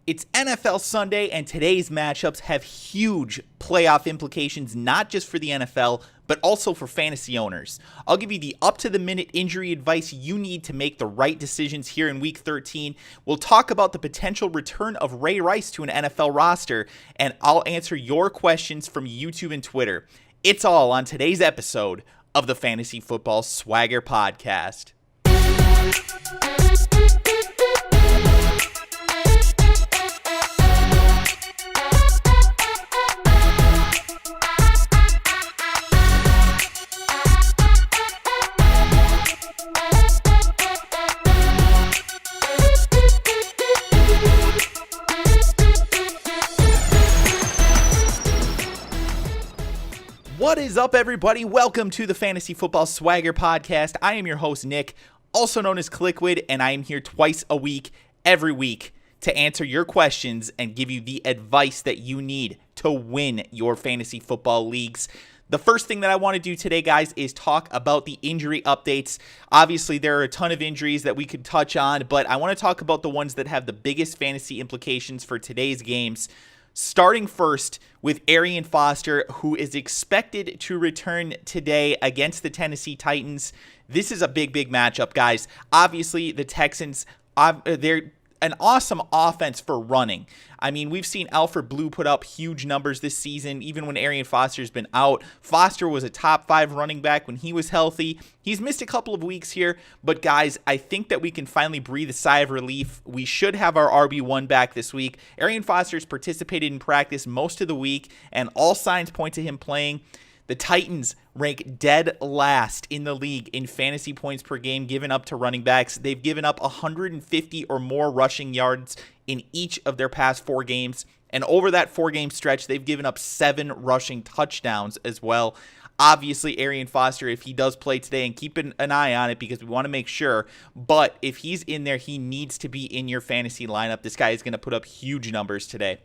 It's NFL Sunday, and today's matchups have huge playoff implications, not just for the NFL, but also for fantasy owners. I'll give you the up-to-the-minute injury advice you need to make the right decisions here in Week 13. We'll talk about the potential return of Ray Rice to an NFL roster, and I'll answer your questions from YouTube and Twitter. It's all on today's episode of the Fantasy Football Swagger Podcast. What is up, everybody? Welcome to the Fantasy Football Swagger Podcast. I am your host, Nick, also known as Kliquid, and I am here twice a week, every week, to answer your questions and give you the advice that you need to win your fantasy football leagues. The first thing that I want to do today, guys, is talk about the injury updates. Obviously, there are a ton of injuries that we could touch on, but I want to talk about the ones that have the biggest fantasy implications for today's games. Starting first with Arian Foster, who is expected to return today against the Tennessee Titans. This is a big matchup, guys. Obviously, the Texans, they're an awesome offense for running. I mean, we've seen Alfred Blue put up huge numbers this season, even when Arian Foster's been out. Foster was a top 5 running back when he was healthy. He's missed a couple of weeks here, but guys, I think that we can finally breathe a sigh of relief. We should have our RB1 back this week. Arian Foster's participated in practice most of the week, and all signs point to him playing. The Titans rank dead last in the league in fantasy points per game given up to running backs. They've given up 150 or more rushing yards in each of their past 4 games. And over that 4-game stretch, they've given up 7 rushing touchdowns as well. Obviously, Arian Foster, if he does play today, and keep an eye on it because we want to make sure, but if he's in there, he needs to be in your fantasy lineup. This guy is going to put up huge numbers today.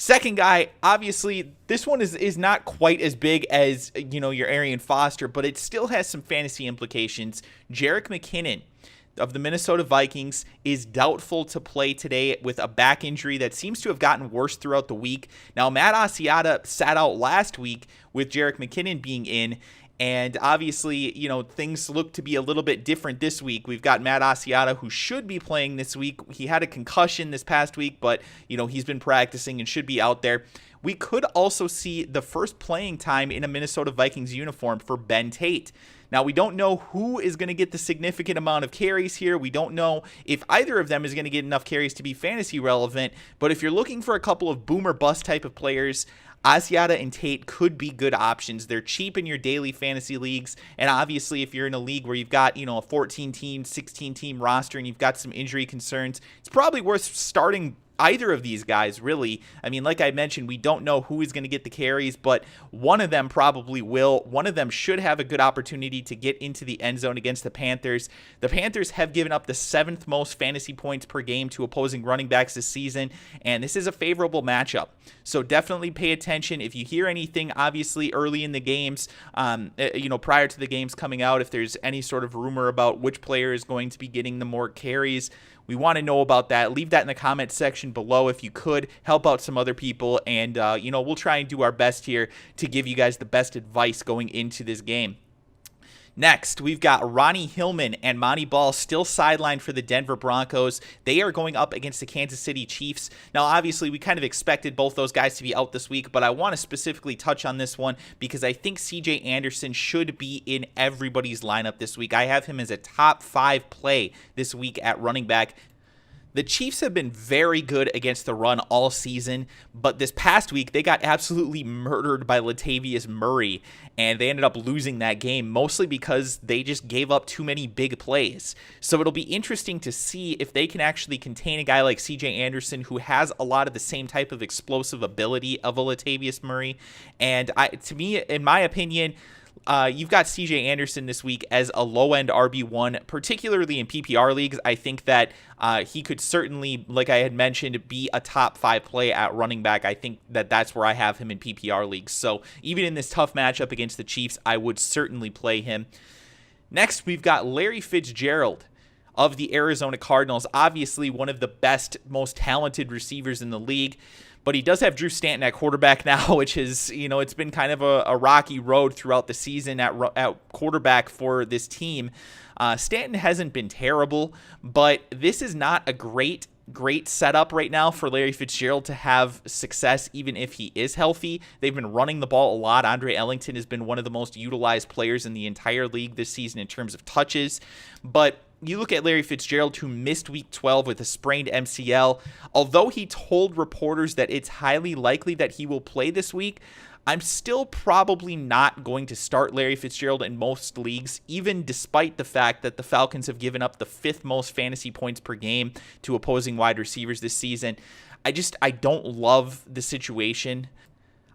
Second guy, obviously, this one is not quite as big as, your Arian Foster, but it still has some fantasy implications. Jerick McKinnon of the Minnesota Vikings is doubtful to play today with a back injury that seems to have gotten worse throughout the week. Now, Matt Asiata sat out last week with Jerick McKinnon being in, and obviously, things look to be a little bit different this week. We've got Matt Asiata, who should be playing this week. He had a concussion this past week, but, he's been practicing and should be out there. We could also see the first playing time in a Minnesota Vikings uniform for Ben Tate. Now, we don't know who is going to get the significant amount of carries here. We don't know if either of them is going to get enough carries to be fantasy relevant. But if you're looking for a couple of boom or bust type of players, Asiata and Tate could be good options. They're cheap in your daily fantasy leagues. And obviously, if you're in a league where you've got, a 14-team, 16-team roster and you've got some injury concerns, it's probably worth starting either of these guys, really. I mean, like I mentioned, we don't know who is going to get the carries, but one of them probably will. One of them should have a good opportunity to get into the end zone against the Panthers. The Panthers have given up the 7th most fantasy points per game to opposing running backs this season, and this is a favorable matchup. So definitely pay attention. If you hear anything, obviously, early in the games, prior to the games coming out, if there's any sort of rumor about which player is going to be getting the more carries, we want to know about that. Leave that in the comment section below if you could. Help out some other people. And, we'll try and do our best here to give you guys the best advice going into this game. Next, we've got Ronnie Hillman and Monty Ball still sidelined for the Denver Broncos. They are going up against the Kansas City Chiefs. Now, obviously, we kind of expected both those guys to be out this week, but I want to specifically touch on this one because I think CJ Anderson should be in everybody's lineup this week. I have him as a top 5 play this week at running back. The Chiefs have been very good against the run all season, but this past week they got absolutely murdered by Latavius Murray, and they ended up losing that game mostly because they just gave up too many big plays. So it'll be interesting to see if they can actually contain a guy like CJ Anderson, who has a lot of the same type of explosive ability of a Latavius Murray. And to me, in my opinion, you've got CJ Anderson this week as a low-end RB1, particularly in PPR leagues. I think that he could certainly, like I had mentioned, be a top 5 play at running back. I think that that's where I have him in PPR leagues. So even in this tough matchup against the Chiefs, I would certainly play him. Next, we've got Larry Fitzgerald of the Arizona Cardinals. Obviously, one of the best, most talented receivers in the league. But he does have Drew Stanton at quarterback now, which is, it's been kind of a rocky road throughout the season at quarterback for this team. Stanton hasn't been terrible, but this is not a great setup right now for Larry Fitzgerald to have success, even if he is healthy. They've been running the ball a lot. Andre Ellington has been one of the most utilized players in the entire league this season in terms of touches. But you look at Larry Fitzgerald, who missed Week 12 with a sprained MCL. Although he told reporters that it's highly likely that he will play this week, I'm still probably not going to start Larry Fitzgerald in most leagues, even despite the fact that the Falcons have given up the 5th most fantasy points per game to opposing wide receivers this season. I don't love the situation.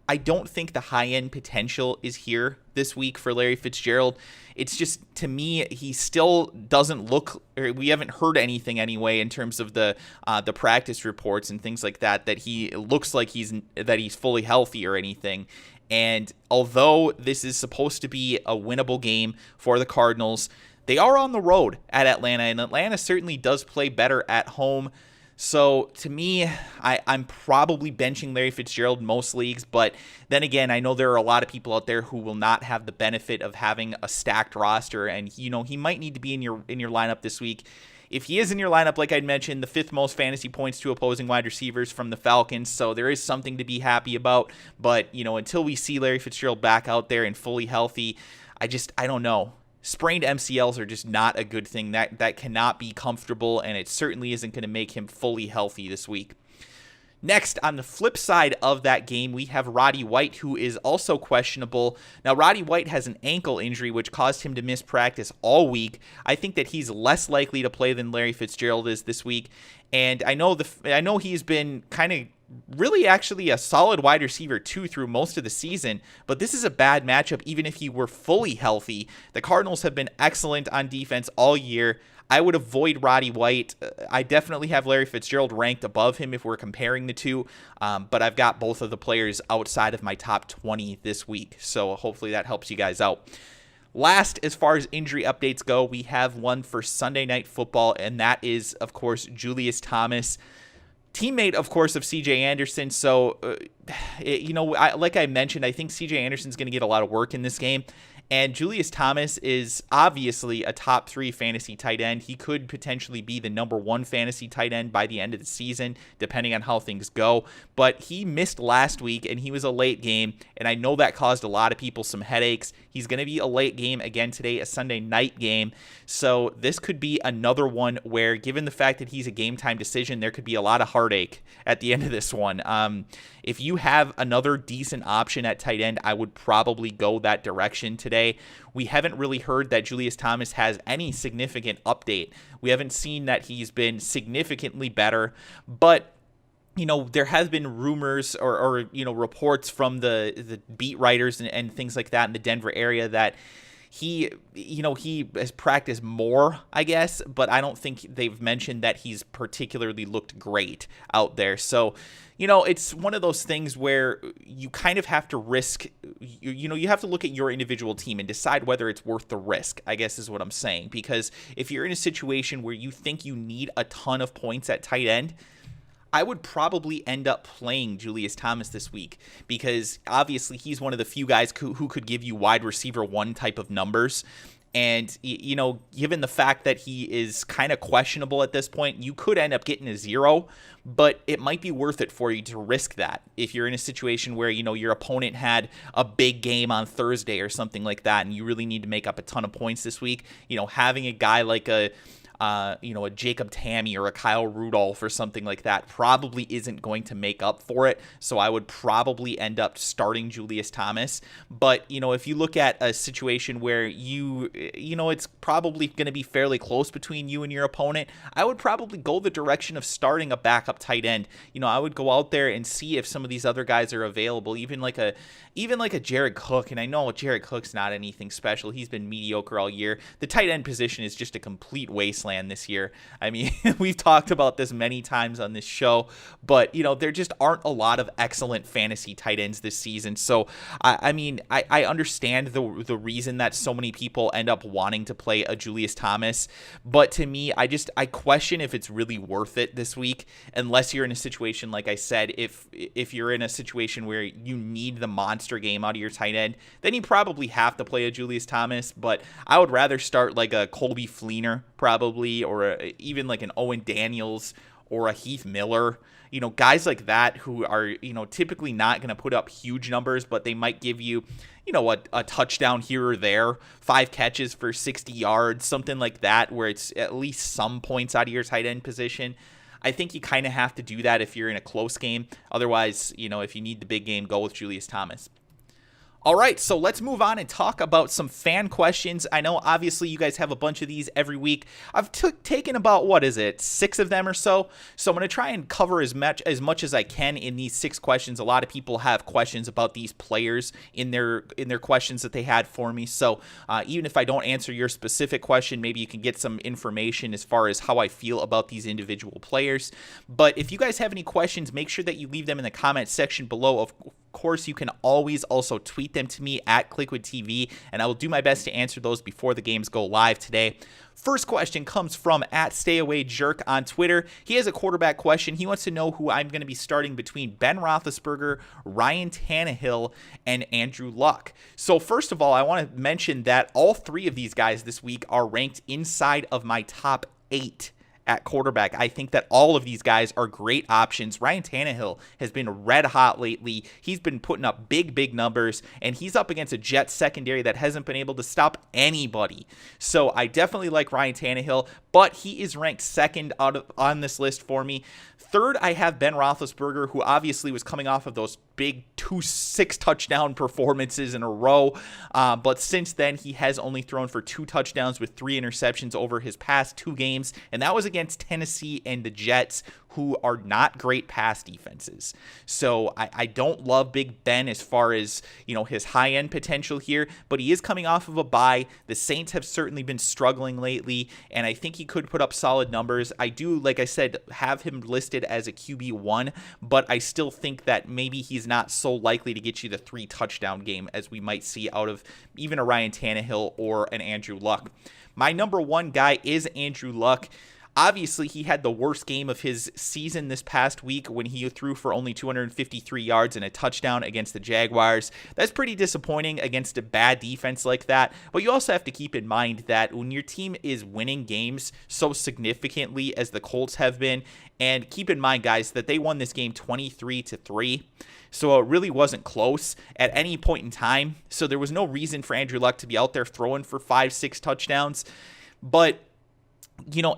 I don't think the high-end potential is here this week for Larry Fitzgerald. It's just, to me, he still doesn't look, or we haven't heard anything anyway in terms of the practice reports and things like that he looks like he's fully healthy or anything. And although this is supposed to be a winnable game for the Cardinals, they are on the road at Atlanta, and Atlanta certainly does play better at home. So to me, I'm probably benching Larry Fitzgerald in most leagues, but then again, I know there are a lot of people out there who will not have the benefit of having a stacked roster, and he might need to be in your lineup this week. If he is in your lineup, like I mentioned, the 5th most fantasy points to opposing wide receivers from the Falcons, so there is something to be happy about. But until we see Larry Fitzgerald back out there and fully healthy, I don't know. Sprained MCLs are just not a good thing. That cannot be comfortable, and it certainly isn't going to make him fully healthy this week. Next, on the flip side of that game, we have Roddy White, who is also questionable. Now, Roddy White has an ankle injury, which caused him to miss practice all week. I think that he's less likely to play than Larry Fitzgerald is this week. And I know he's been kind of really actually a solid wide receiver too through most of the season, but this is a bad matchup even if he were fully healthy. The Cardinals have been excellent on defense all year. I would avoid Roddy White. I definitely have Larry Fitzgerald ranked above him if we're comparing the two, but I've got both of the players outside of my top 20 this week, so hopefully that helps you guys out. Last, as far as injury updates go, we have one for Sunday Night Football, and that is, of course, Julius Thomas, teammate, of course, of C.J. Anderson. So, like I mentioned, I think C.J. Anderson's going to get a lot of work in this game. And Julius Thomas is obviously a top 3 fantasy tight end. He could potentially be the number 1 fantasy tight end by the end of the season, depending on how things go. But he missed last week, and he was a late game, and I know that caused a lot of people some headaches. He's going to be a late game again today, a Sunday night game. So this could be another one where, given the fact that he's a game-time decision, there could be a lot of heartache at the end of this one. If you have another decent option at tight end, I would probably go that direction today. We haven't really heard that Julius Thomas has any significant update. We haven't seen that he's been significantly better, but there has been rumors or reports from the beat writers and things like that in the Denver area that he has practiced more, I guess, but I don't think they've mentioned that he's particularly looked great out there. So, it's one of those things where you kind of have to risk, you have to look at your individual team and decide whether it's worth the risk, I guess is what I'm saying. Because if you're in a situation where you think you need a ton of points at tight end, I would probably end up playing Julius Thomas this week because obviously he's one of the few guys who could give you wide receiver 1 type of numbers. And, given the fact that he is kind of questionable at this point, you could end up getting a 0, but it might be worth it for you to risk that. If you're in a situation where, your opponent had a big game on Thursday or something like that, and you really need to make up a ton of points this week, having a guy like a Jacob Tammy or a Kyle Rudolph or something like that probably isn't going to make up for it. So I would probably end up starting Julius Thomas. But, if you look at a situation where it's probably going to be fairly close between you and your opponent, I would probably go the direction of starting a backup tight end. I would go out there and see if some of these other guys are available, even like a Jared Cook. And I know Jared Cook's not anything special. He's been mediocre all year. The tight end position is just a complete wasteland plan this year. I mean, we've talked about this many times on this show, but there just aren't a lot of excellent fantasy tight ends this season. So I understand the reason that so many people end up wanting to play a Julius Thomas, but to me, I question if it's really worth it this week, unless you're in a situation, like I said, if you're in a situation where you need the monster game out of your tight end, then you probably have to play a Julius Thomas. But I would rather start like a Colby Fleener probably, or even like an Owen Daniels or a Heath Miller. Guys like that who are, typically not going to put up huge numbers, but they might give you, a touchdown here or there, 5 catches for 60 yards, something like that, where it's at least some points out of your tight end position. I think you kind of have to do that if you're in a close game. Otherwise, if you need the big game, go with Julius Thomas. All right, so let's move on and talk about some fan questions. I know, obviously, you guys have a bunch of these every week. I've taken about, 6 of them or so. So I'm going to try and cover as much as I can in these 6 questions. A lot of people have questions about these players in their questions that they had for me. So even if I don't answer your specific question, maybe you can get some information as far as how I feel about these individual players. But if you guys have any questions, make sure that you leave them in the comment section below. Of course, you can always also tweet them to me at Kliquid TV, and I will do my best to answer those before the games go live today. First question comes from @StayAwayJerk on Twitter. He has a quarterback question. He wants to know who I'm going to be starting between Ben Roethlisberger, Ryan Tannehill, and Andrew Luck. So first of all, I want to mention that all 3 of these guys this week are ranked inside of my top 8 at quarterback. I think that all of these guys are great options. Ryan Tannehill has been red hot lately. He's been putting up big numbers, and he's up against a Jets secondary that hasn't been able to stop anybody. So I definitely like Ryan Tannehill, but he is ranked second on this list for me. Third, I have Ben Roethlisberger, who obviously was coming off of those big 6 touchdown performances in a row. But since then, he has only thrown for 2 touchdowns with 3 interceptions over his past 2 games. And that was against Tennessee and the Jets, who are not great pass defenses. So I don't love Big Ben as far as, his high-end potential here, but he is coming off of a bye. The Saints have certainly been struggling lately, and I think he could put up solid numbers. I do, like I said, have him listed as a QB1, but I still think that maybe he's not so likely to get you the 3 touchdown game as we might see out of even a Ryan Tannehill or an Andrew Luck. My number 1 guy is Andrew Luck. Obviously, he had the worst game of his season this past week when he threw for only 253 yards and a touchdown against the Jaguars. That's pretty disappointing against a bad defense like that. But you also have to keep in mind that when your team is winning games so significantly as the Colts have been, and keep in mind, guys, that they won this game 23-3. So it really wasn't close at any point in time. So there was no reason for Andrew Luck to be out there throwing for 5-6 touchdowns. But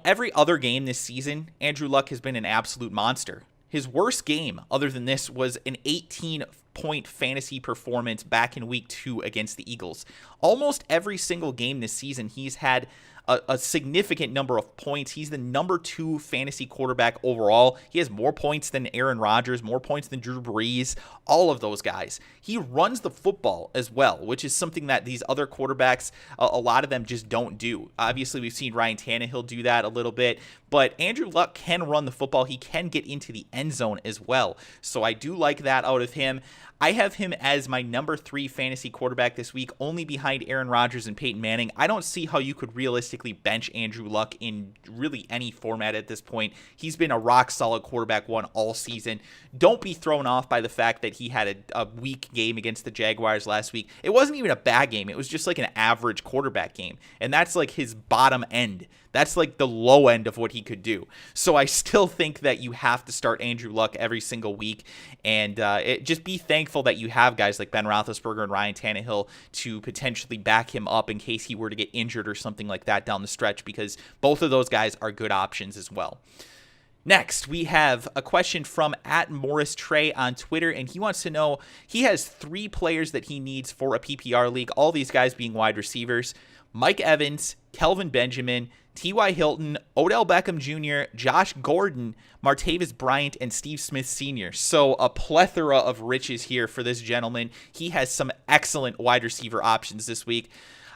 every other game this season, Andrew Luck has been an absolute monster. His worst game, other than this, was an 18-point fantasy performance back in week 2 against the Eagles. Almost every single game this season, he's had a significant number of points. He's the number 2 fantasy quarterback overall. He has more points than Aaron Rodgers, more points than Drew Brees, all of those guys. He runs the football as well, which is something that these other quarterbacks, a lot of them just don't do. Obviously, we've seen Ryan Tannehill do that a little bit, but Andrew Luck can run the football. He can get into the end zone as well. So I do like that out of him. I have him as my number 3 fantasy quarterback this week, only behind Aaron Rodgers and Peyton Manning. I don't see how you could realistically bench Andrew Luck in really any format at this point. He's been a rock-solid quarterback 1 all season. Don't be thrown off by the fact that he had a weak game against the Jaguars last week. It wasn't even a bad game. It was just like an average quarterback game, and that's like his bottom end. That's like the low end of what he could do. So I still think that you have to start Andrew Luck every single week, and just be thankful that you have guys like Ben Roethlisberger and Ryan Tannehill to potentially back him up in case he were to get injured or something like that down the stretch, because both of those guys are good options as well. Next, we have a question from @MorrisTrey on Twitter, and he wants to know, he has 3 players that he needs for a PPR league, all these guys being wide receivers: Mike Evans, Kelvin Benjamin, T.Y. Hilton, Odell Beckham Jr., Josh Gordon, Martavis Bryant, and Steve Smith Sr. So a plethora of riches here for this gentleman. He has some excellent wide receiver options this week.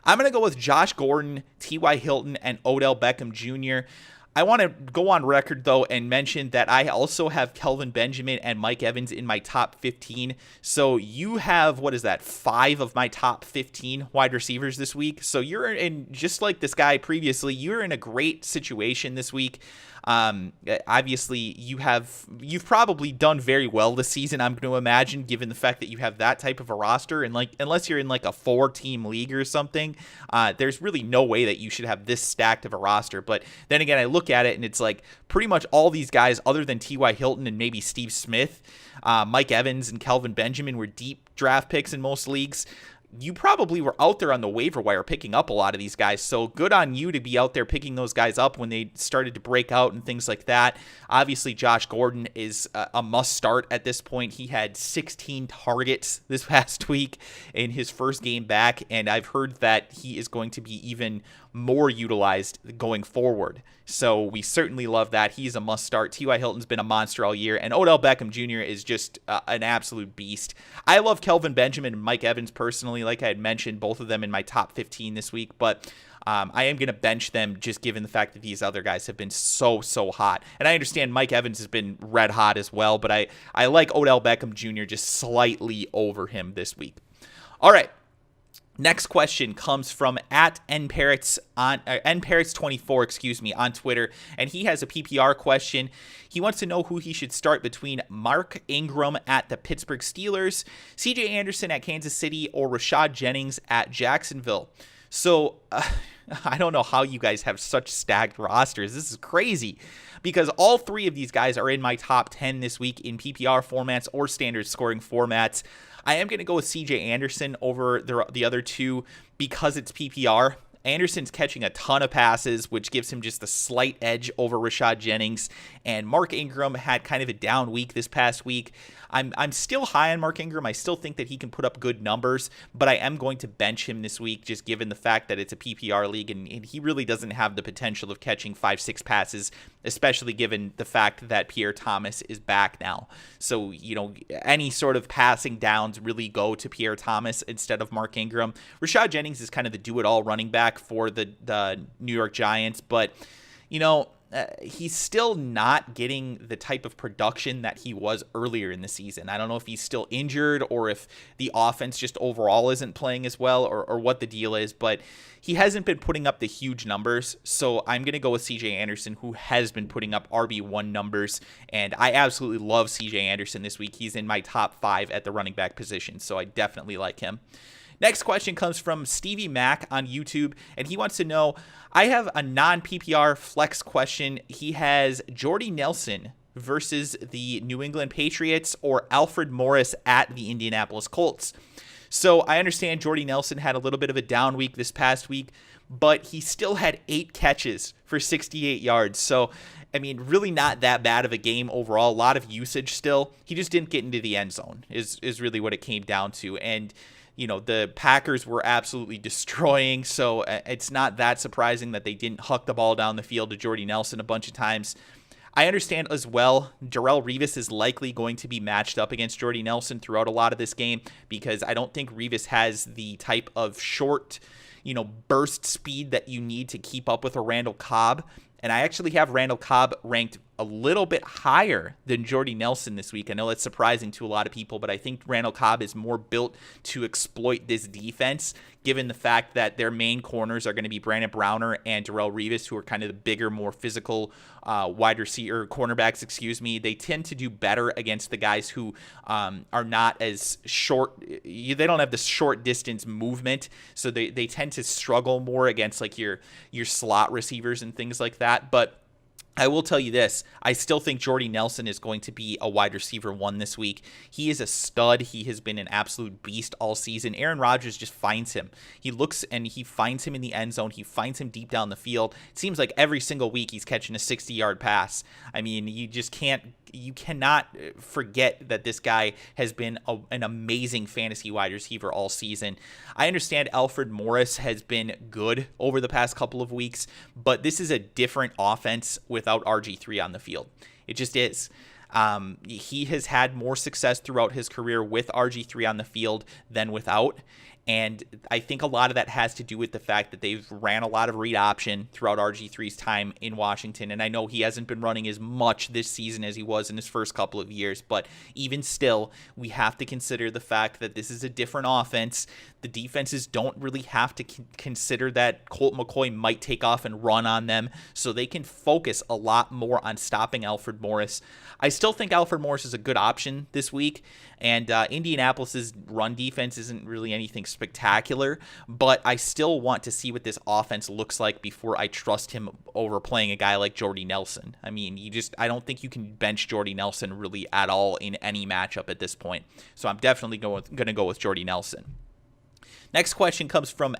I'm going to go with Josh Gordon, T.Y. Hilton, and Odell Beckham Jr. I want to go on record, though, and mention that I also have Kelvin Benjamin and Mike Evans in my top 15. So you have, 5 of my top 15 wide receivers this week. So you're in, just like this guy previously, you're in a great situation this week. Obviously, you've probably done very well this season, I'm going to imagine, given the fact that you have that type of a roster. And unless you're in a 4-team league or something, there's really no way that you should have this stacked of a roster. But then again, I look at it and it's pretty much all these guys other than T.Y. Hilton and maybe Steve Smith, Mike Evans and Kelvin Benjamin were deep draft picks in most leagues. You probably were out there on the waiver wire picking up a lot of these guys. So good on you to be out there picking those guys up when they started to break out and things like that. Obviously, Josh Gordon is a must start at this point. He had 16 targets this past week in his first game back, and I've heard that he is going to be even more utilized going forward. So we certainly love that. He's a must start. T.Y. Hilton's been a monster all year, and Odell Beckham Jr. is just an absolute beast. I love Kelvin Benjamin and Mike Evans personally, like I had mentioned, both of them in my top 15 this week, but I am going to bench them just given the fact that these other guys have been so hot. And I understand Mike Evans has been red hot as well, but I like Odell Beckham Jr. just slightly over him this week. All right. Next question comes from at nparrots24, on Twitter, and he has a PPR question. He wants to know who he should start between Mark Ingram at the Pittsburgh Steelers, CJ Anderson at Kansas City, or Rashad Jennings at Jacksonville. So I don't know how you guys have such stacked rosters. This is crazy because all three of these guys are in my top 10 this week in PPR formats or standard scoring formats. I am going to go with CJ Anderson over the other two because it's PPR. Anderson's catching a ton of passes, which gives him just a slight edge over Rashad Jennings. And Mark Ingram had kind of a down week this past week. I'm still high on Mark Ingram. I still think that he can put up good numbers, but I am going to bench him this week just given the fact that it's a PPR league and he really doesn't have the potential of catching 5-6 passes, especially given the fact that Pierre Thomas is back now. So, any sort of passing downs really go to Pierre Thomas instead of Mark Ingram. Rashad Jennings is kind of the do-it-all running back for the New York Giants, but, he's still not getting the type of production that he was earlier in the season. I don't know if he's still injured or if the offense just overall isn't playing as well or what the deal is, but he hasn't been putting up the huge numbers. So I'm going to go with CJ Anderson, who has been putting up RB1 numbers, and I absolutely love CJ Anderson this week. He's in my top 5 at the running back position, so I definitely like him. Next question comes from Stevie Mack on YouTube, and he wants to know, I have a non-PPR flex question. He has Jordy Nelson versus the New England Patriots or Alfred Morris at the Indianapolis Colts. So I understand Jordy Nelson had a little bit of a down week this past week, but he still had 8 catches for 68 yards. So, really not that bad of a game overall. A lot of usage still. He just didn't get into the end zone is really what it came down to. And the Packers were absolutely destroying, so it's not that surprising that they didn't huck the ball down the field to Jordy Nelson a bunch of times. I understand as well, Darrelle Revis is likely going to be matched up against Jordy Nelson throughout a lot of this game because I don't think Revis has the type of short, burst speed that you need to keep up with a Randall Cobb. And I actually have Randall Cobb ranked a little bit higher than Jordy Nelson this week. I know that's surprising to a lot of people, but I think Randall Cobb is more built to exploit this defense, given the fact that their main corners are going to be Brandon Browner and Darrelle Revis, who are kind of the bigger, more physical wide receiver cornerbacks. They tend to do better against the guys who are not as short. They don't have the short distance movement, so they tend to struggle more against your slot receivers and things like that. But I will tell you this, I still think Jordy Nelson is going to be a wide receiver 1 this week. He is a stud. He has been an absolute beast all season. Aaron Rodgers just finds him. He looks and he finds him in the end zone. He finds him deep down the field. It seems like every single week he's catching a 60-yard pass. You cannot forget that this guy has been an amazing fantasy wide receiver all season. I understand Alfred Morris has been good over the past couple of weeks, but this is a different offense without RG3 on the field. It just is. He has had more success throughout his career with RG3 on the field than without. And I think a lot of that has to do with the fact that they've ran a lot of read option throughout RG3's time in Washington. And I know he hasn't been running as much this season as he was in his first couple of years, but even still, we have to consider the fact that this is a different offense. The defenses don't really have to consider that Colt McCoy might take off and run on them, so they can focus a lot more on stopping Alfred Morris. I still think Alfred Morris is a good option this week, and Indianapolis's run defense isn't really anything spectacular, but I still want to see what this offense looks like before I trust him over playing a guy like Jordy Nelson. I mean, I don't think you can bench Jordy Nelson really at all in any matchup at this point, so I'm definitely going to go with Jordy Nelson. Next question comes from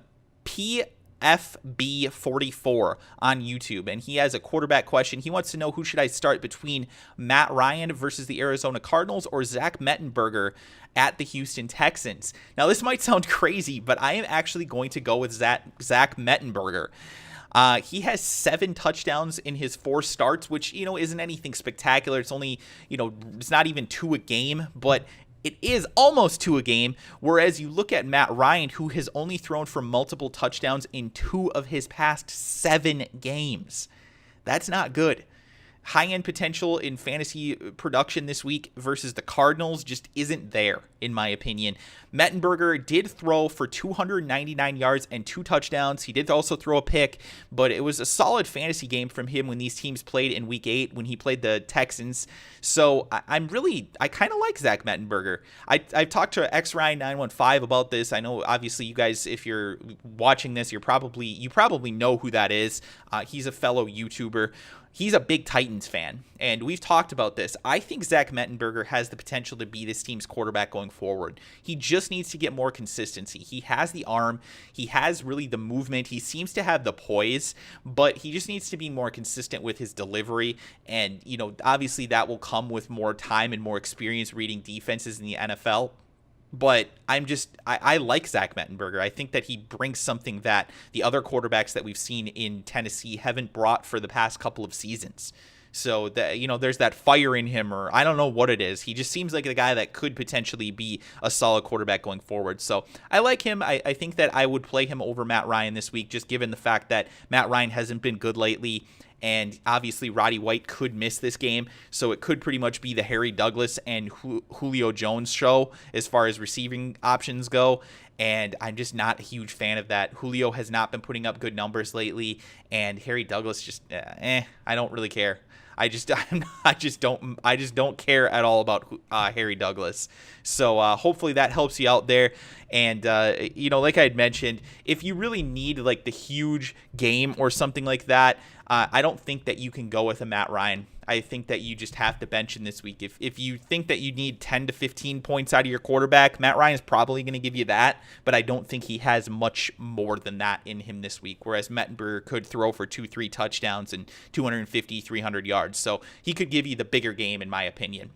PFB44 on YouTube, and he has a quarterback question. He wants to know, who should I start between Matt Ryan versus the Arizona Cardinals or Zach Mettenberger at the Houston Texans? Now, this might sound crazy, but I am actually going to go with Zach Mettenberger. He has 7 touchdowns in his 4 starts, which, isn't anything spectacular. It's only, it's not even 2 a game, but it is almost 2 a game, whereas you look at Matt Ryan, who has only thrown for multiple touchdowns in 2 of his past 7 games. That's not good. High-end potential in fantasy production this week versus the Cardinals just isn't there, in my opinion. Mettenberger did throw for 299 yards and 2 touchdowns. He did also throw a pick, but it was a solid fantasy game from him when these teams played in Week 8 when he played the Texans. So I kind of like Zach Mettenberger. I've talked to XRyan915 about this. I know, obviously, you guys, if you're watching this, you probably know who that is. He's a fellow YouTuber. He's a big Titans fan, and we've talked about this. I think Zach Mettenberger has the potential to be this team's quarterback going forward. He just needs to get more consistency. He has the arm. He has really the movement. He seems to have the poise, but he just needs to be more consistent with his delivery, and, obviously that will come with more time and more experience reading defenses in the NFL. But I like Zach Mettenberger. I think that he brings something that the other quarterbacks that we've seen in Tennessee haven't brought for the past couple of seasons. So that, there's that fire in him, or I don't know what it is. He just seems like a guy that could potentially be a solid quarterback going forward. So I like him. I think that I would play him over Matt Ryan this week, just given the fact that Matt Ryan hasn't been good lately. And obviously Roddy White could miss this game, so it could pretty much be the Harry Douglas and Julio Jones show as far as receiving options go. And I'm just not a huge fan of that. Julio has not been putting up good numbers lately, and Harry Douglas just, I don't really care. I just don't care at all about Harry Douglas. So hopefully that helps you out there. And like I had mentioned, if you really need like the huge game or something like that, I don't think that you can go with a Matt Ryan. I think that you just have to bench him this week. If you think that you need 10 to 15 points out of your quarterback, Matt Ryan is probably going to give you that, but I don't think he has much more than that in him this week, whereas Mettenberger could throw for 2-3 touchdowns and 250, 300 yards. So he could give you the bigger game, in my opinion.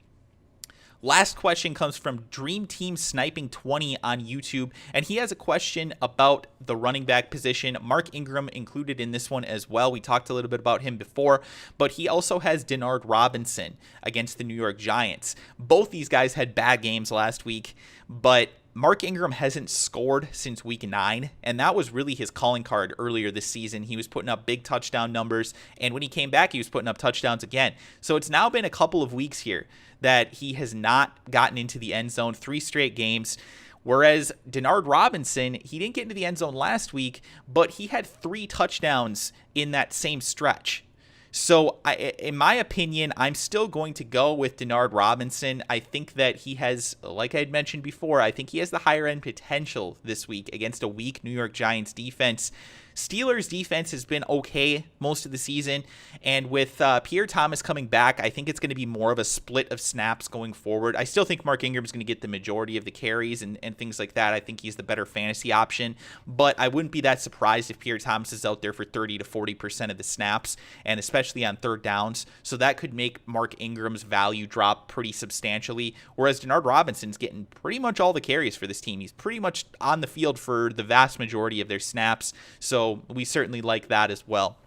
Last question comes from Dream Team Sniping 20 on YouTube, and he has a question about the running back position. Mark Ingram included in this one as well. We talked a little bit about him before, but he also has Denard Robinson against the New York Giants. Both these guys had bad games last week, but Mark Ingram hasn't scored since week 9, and that was really his calling card earlier this season. He was putting up big touchdown numbers, and when he came back, he was putting up touchdowns again. So it's now been a couple of weeks here that he has not gotten into the end zone, 3 straight games. Whereas Denard Robinson, he didn't get into the end zone last week, but he had 3 touchdowns in that same stretch. So, in my opinion, I'm still going to go with Denard Robinson. I think that he has, like I had mentioned before, I think he has the higher end potential this week against a weak New York Giants defense. Steelers defense has been okay most of the season, and with Pierre Thomas coming back, I think it's going to be more of a split of snaps going forward. I still think Mark Ingram is going to get the majority of the carries and things like that. I think he's the better fantasy option, but I wouldn't be that surprised if Pierre Thomas is out there for 30 to 40% of the snaps, and especially on third downs, so that could make Mark Ingram's value drop pretty substantially, whereas Denard Robinson's getting pretty much all the carries for this team. He's pretty much on the field for the vast majority of their snaps, so we certainly like that as well.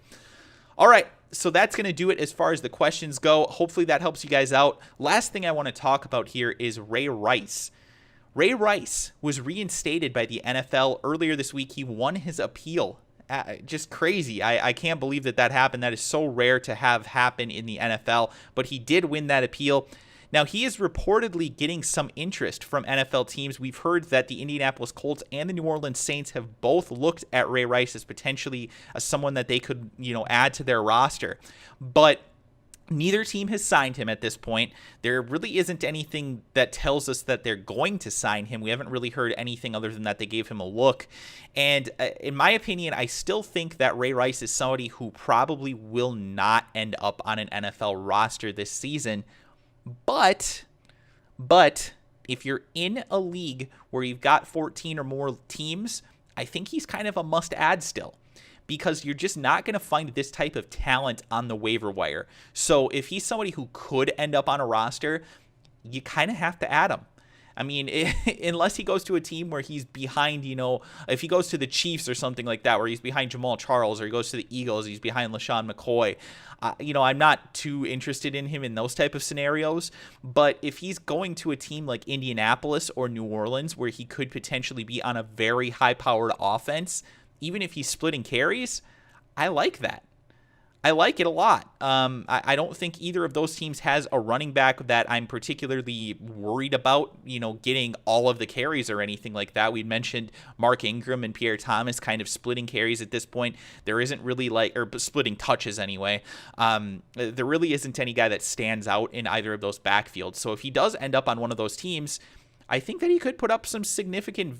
All right, so that's going to do it as far as the questions go. Hopefully that helps you guys out. Last thing I want to talk about here is Ray Rice. Ray Rice was reinstated by the NFL earlier this week. He won his appeal. Just crazy. I can't believe that happened. That is so rare to have happen in the NFL, but he did win that appeal. Now, he is reportedly getting some interest from NFL teams. We've heard that the Indianapolis Colts and the New Orleans Saints have both looked at Ray Rice as potentially someone that they could, add to their roster. But neither team has signed him at this point. There really isn't anything that tells us that they're going to sign him. We haven't really heard anything other than that they gave him a look. And in my opinion, I still think that Ray Rice is somebody who probably will not end up on an NFL roster this season. But if you're in a league where you've got 14 or more teams, I think he's kind of a must-add still, because you're just not going to find this type of talent on the waiver wire. So if he's somebody who could end up on a roster, you kind of have to add him. I mean, unless he goes to a team where he's behind, if he goes to the Chiefs or something like that, where he's behind Jamal Charles, or he goes to the Eagles, he's behind LaShawn McCoy, I'm not too interested in him in those type of scenarios. But if he's going to a team like Indianapolis or New Orleans, where he could potentially be on a very high-powered offense, even if he's splitting carries, I like that. I like it a lot. I don't think either of those teams has a running back that I'm particularly worried about, getting all of the carries or anything like that. We mentioned Mark Ingram and Pierre Thomas kind of splitting carries at this point. There isn't really or splitting touches anyway. There really isn't any guy that stands out in either of those backfields. So if he does end up on one of those teams, I think that he could put up some significant,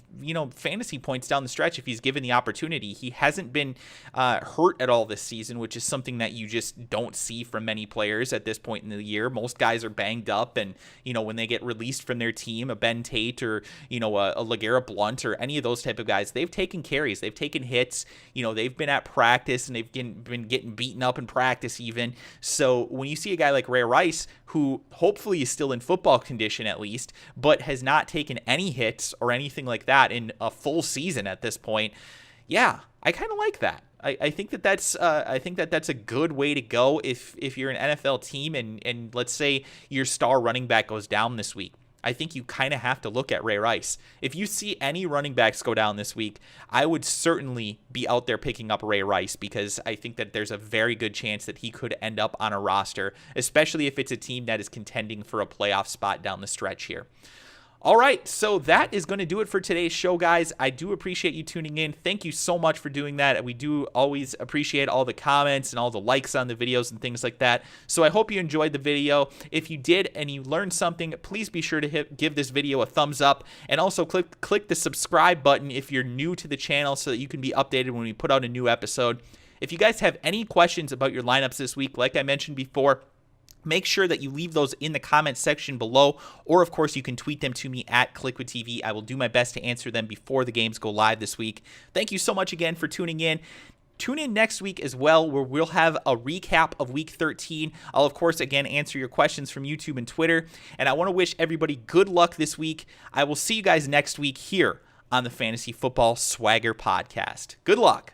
fantasy points down the stretch if he's given the opportunity. He hasn't been hurt at all this season, which is something that you just don't see from many players at this point in the year. Most guys are banged up, and, when they get released from their team, a Ben Tate or, a LeGarrette Blount or any of those type of guys, they've taken carries, they've taken hits, they've been at practice, and they've been getting beaten up in practice even. So when you see a guy like Ray Rice, who hopefully is still in football condition at least, but has not taken any hits or anything like that in a full season at this point, yeah, I kind of like that. I think that's a good way to go if you're an NFL team and let's say your star running back goes down this week. I think you kind of have to look at Ray Rice. If you see any running backs go down this week, I would certainly be out there picking up Ray Rice, because I think that there's a very good chance that he could end up on a roster, especially if it's a team that is contending for a playoff spot down the stretch here. All right, so that is going to do it for today's show, guys. I do appreciate you tuning in. Thank you so much for doing that. We do always appreciate all the comments and all the likes on the videos and things like that. So I hope you enjoyed the video. If you did and you learned something, please be sure to give this video a thumbs up, and also click the subscribe button if you're new to the channel so that you can be updated when we put out a new episode. If you guys have any questions about your lineups this week, like I mentioned before, make sure that you leave those in the comment section below, or of course you can tweet them to me at Kliquid TV. I will do my best to answer them before the games go live this week. Thank you so much again for tuning in. Tune in next week as well, where we'll have a recap of Week 13. I'll, of course, again, answer your questions from YouTube and Twitter. And I want to wish everybody good luck this week. I will see you guys next week here on the Fantasy Football Swagger Podcast. Good luck.